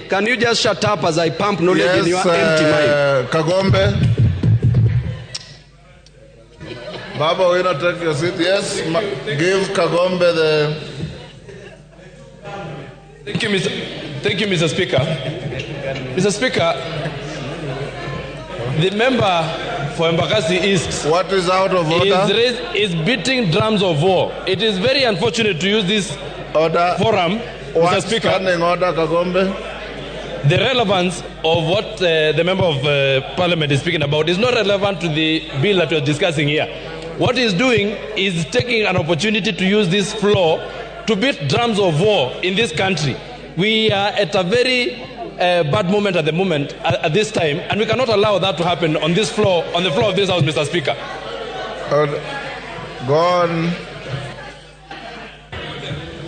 Can you just shut up as I pump knowledge in your empty mind? Kagombe. Baba, we not take your seat. Yes, give Kagombe the... Thank you, Mr. Speaker. Mr. Speaker, the member for Embakasi East... What is out of order? ...is beating drums of war. It is very unfortunate to use this forum, Mr. Speaker. Standing order, Kagombe. The relevance of what the member of parliament is speaking about is not relevant to the bill that we are discussing here. What he's doing is taking an opportunity to use this floor to beat drums of war in this country. We are at a very bad moment at the moment, at this time, and we cannot allow that to happen on this floor, on the floor of this house, Mr. Speaker. Go on.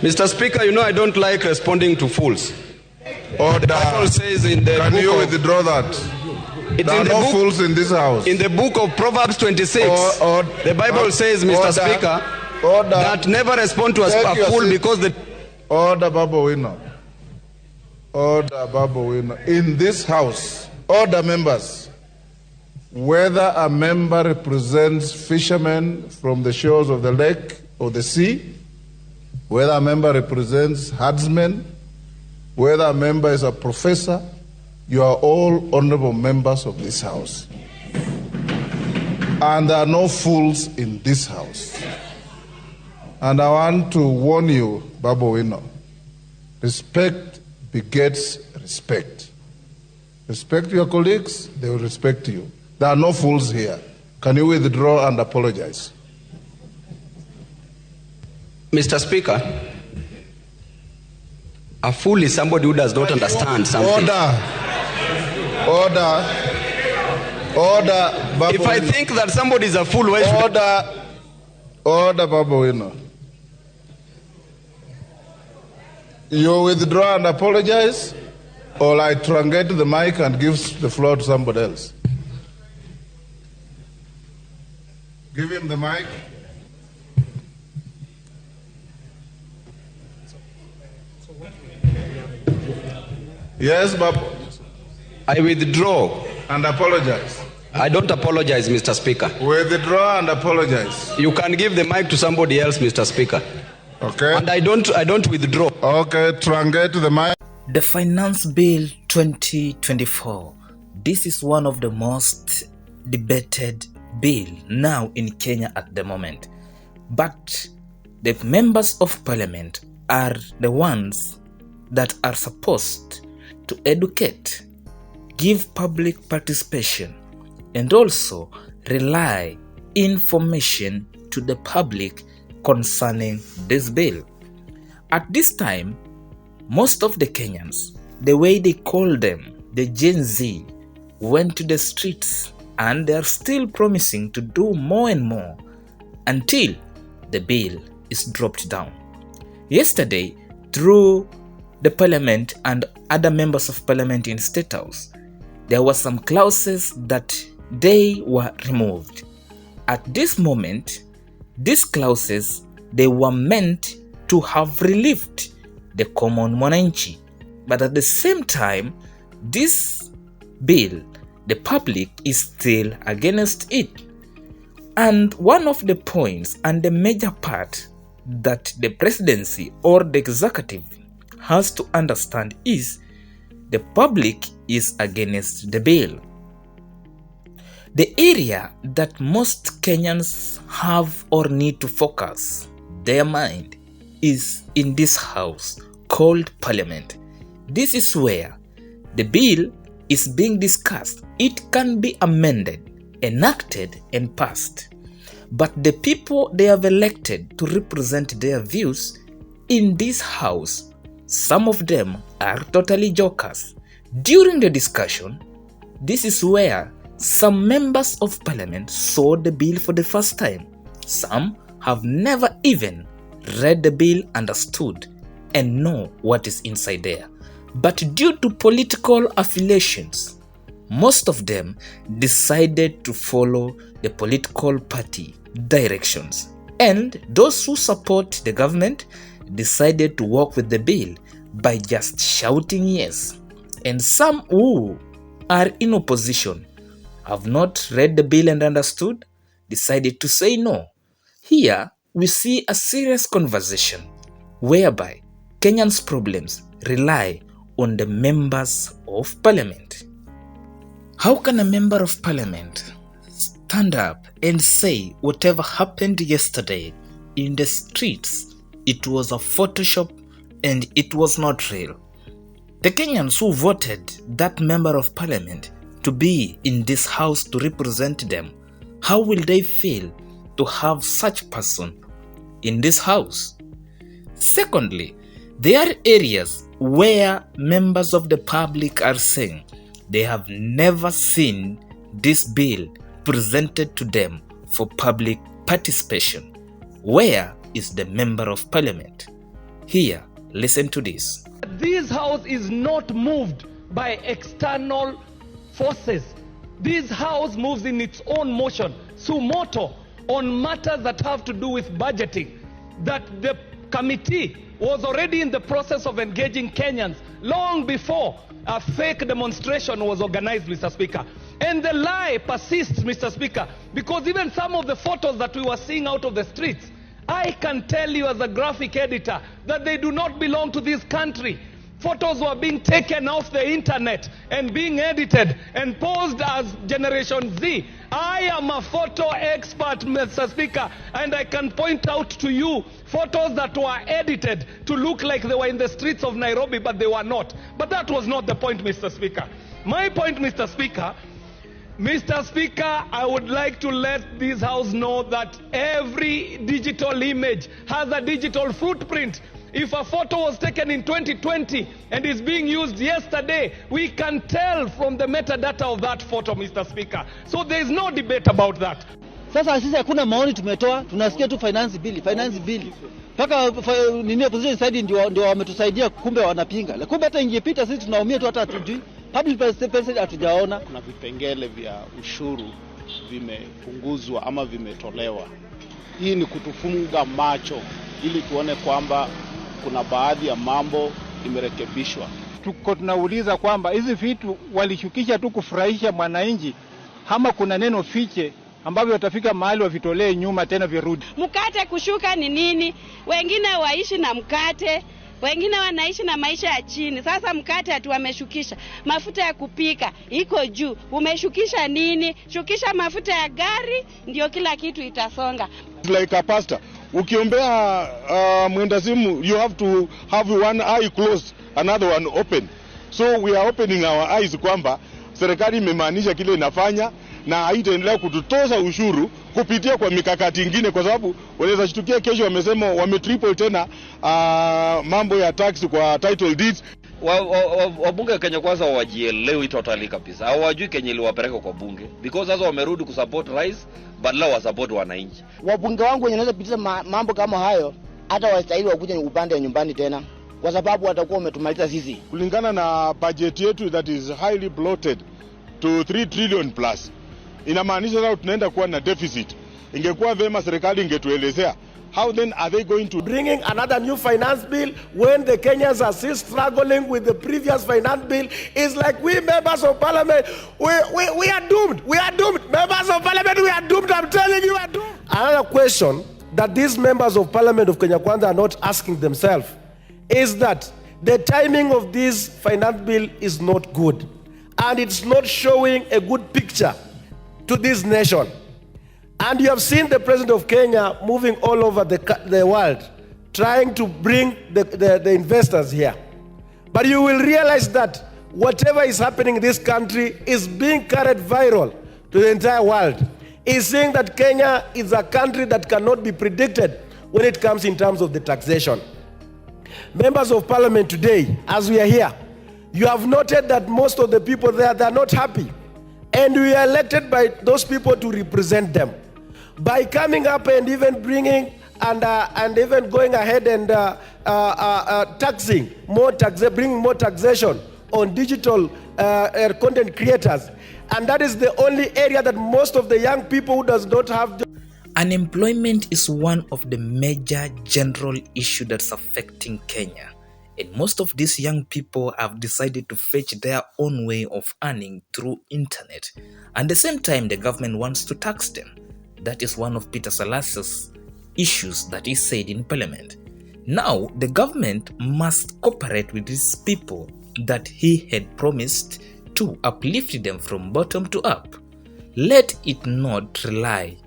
Mr. Speaker, you know I don't like responding to fools. Order. The Bible says in the Can book you of, withdraw that? There are no fools in this house. In the book of Proverbs 26, the Bible says, Mr. Speaker, that never respond to a fool because the... Order, Baba Winner. Order, Baba Winner. In this house, order members, whether a member represents fishermen from the shores of the lake or the sea, whether a member represents herdsmen, whether a member is a professor, you are all honorable members of this house. And there are no fools in this house. And I want to warn you, Baba Wino, respect begets respect. Respect your colleagues, they will respect you. There are no fools here. Can you withdraw and apologize? Mr. Speaker, a fool is somebody who does not understand something. Order, Baba If I think that somebody is a fool, why should Order, Baba Wino. You withdraw and apologize, or I truncate the mic and give the floor to somebody else. Give him the mic. Yes, Baba. I withdraw. And apologize. I don't apologize, Mr. Speaker. Withdraw and apologize. You can give the mic to somebody else, Mr. Speaker. Okay. And I don't withdraw. Okay, truncate the mic. The Finance Bill 2024. This is one of the most debated bill now in Kenya at the moment. But the members of parliament are the ones that are supposed to educate, give public participation, and also relay information to the public concerning this bill. At this time, most of the Kenyans, the way they call them, the Gen Z, went to the streets, and they are still promising to do more and more until the bill is dropped down. Yesterday, through the parliament and other members of parliament in State House, there were some clauses that they were removed. At this moment, these clauses, they were meant to have relieved the common mwananchi. But at the same time, this bill, the public is still against it. And one of the points and the major part that the presidency or the executive has to understand is the public is against the bill. The area that most Kenyans have or need to focus their mind is in this house called Parliament. This is where the bill is being discussed. It can be amended, enacted, and passed. But the people they have elected to represent their views in this house, some of them are totally jokers. During the discussion, this is where some members of parliament saw the bill for the first time. Some have never even read the bill, understood, and know what is inside there. But due to political affiliations, most of them decided to follow the political party directions. And those who support the government decided to work with the bill. by just shouting yes. And some who are in opposition have not read the bill and understood, decided to say no. Here we see a serious conversation whereby Kenyans' problems rely on the members of parliament. How can a member of parliament stand up and say whatever happened yesterday in the streets, it was a Photoshop and it was not real? The Kenyans who voted that member of parliament to be in this house to represent them, how will they feel to have such person in this house? Secondly, there are areas where members of the public are saying they have never seen this bill presented to them for public participation. Where is the member of parliament? Here, listen to this. This house is not moved by external forces. This house moves in its own motion, sumoto, on matters that have to do with budgeting. That the committee was already in the process of engaging Kenyans long before a fake demonstration was organized, Mr. Speaker. And the lie persists, Mr. Speaker, because even some of the photos that we were seeing out of the streets, I can tell you as a graphic editor that they do not belong to this country. Photos were being taken off the internet and being edited and posed as Generation Z. I am a photo expert, Mr. Speaker, and I can point out to you photos that were edited to look like they were in the streets of Nairobi, but they were not. But that was not the point, Mr. Speaker. My point, Mr. Speaker, I would like to let this House know that every digital image has a digital footprint. If a photo was taken in 2020 and is being used yesterday, we can tell from the metadata of that photo, Mr. Speaker. So there is no debate about that. Sasa sisi hakuna maoni tumetoa, tunasikia tu finance bill. Paka nini opposition side ndio wametusaidia, kumbe wanapinga. Kumbe hata ingepita sisi tunaumia tu, hata hatujui. Public participation hatujaona. Kuna vipengele vya ushuru vimepunguzwa ama vimetolewa. Hii ni kutufunga macho ili tuone kwamba kuna baadhi ya mambo imerekebishwa. Tuko tunauliza kwamba hizi vitu walishukisha tu kufurahisha mwananchi, ama kuna neno fiche ambavyo watafika mahali wavitolee nyuma tena virudi. Mkate kushuka ni nini? Wengine waishi na mkate, wengine wanaishi na maisha ya chini. Sasa mkate atu wameshukisha. Mafuta ya kupika iko juu. Umeshukisha nini? Shukisha mafuta ya gari ndio kila kitu itasonga. Like a pastor, ukiombea mwendazimu, you have to have one eye closed, another one open. So we are opening our eyes kwamba serikali imemaanisha kile inafanya na haitaendelea kututoza ushuru kupitia kwa mikakati ingine, kwa sababu wanaweza shtukia kesho wamesema wametriple tena mambo ya tax kwa title deeds. Wabunge wa Kenya kwanza wajielewi totally kabisa. Hawajui Kenya iliwapeleka kwa bunge because sasa wamerudi kusupport rais badala wa support wananchi. Wabunge wangu wenye wanaweza pitisha mambo kama hayo hata wastahili wakuje upande wa nyumbani tena, kwa sababu watakuwa umetumaliza sisi. Kulingana na budget yetu that is highly bloated to 3 trillion plus, inamaanisha sasa tunaenda kuwa na deficit. Ingekuwa vema serikali ingetuelezea how then are they going to bringing another new finance bill when the Kenyans are still struggling with the previous finance bill? Is like we members of parliament, we are doomed. We are doomed. Members of parliament, we are doomed. I'm telling you, we are doomed. Another question that these members of parliament of Kenya Kwanza are not asking themselves is that the timing of this finance bill is not good, and it's not showing a good picture to this nation. And you have seen the president of Kenya moving all over the world, trying to bring the investors here. But you will realize that whatever is happening in this country is being carried viral to the entire world. Is saying that Kenya is a country that cannot be predicted when it comes in terms of the taxation. Members of parliament today, as we are here, you have noted that most of the people there, they are not happy. And we are elected by those people to represent them. By coming up and even bringing and even going ahead and taxing more bringing more taxation on digital content creators, and that is the only area that most of the young people who does not have. Unemployment is one of the major general issues that's affecting Kenya, And most of these young people have decided to fetch their own way of earning through internet. At the same time, the government wants to tax them. That is one of Peter Salas's issues that he said in parliament. Now, the government must cooperate with these people that he had promised to uplift them from bottom to up. Let it not rely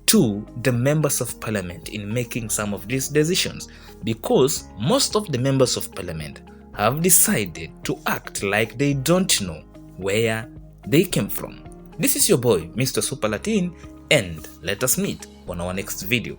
to the members of parliament in making some of these decisions, because most of the members of parliament have decided to act like they don't know where they came from. This is your boy, Mr. Super Latin, and let us meet on our next video.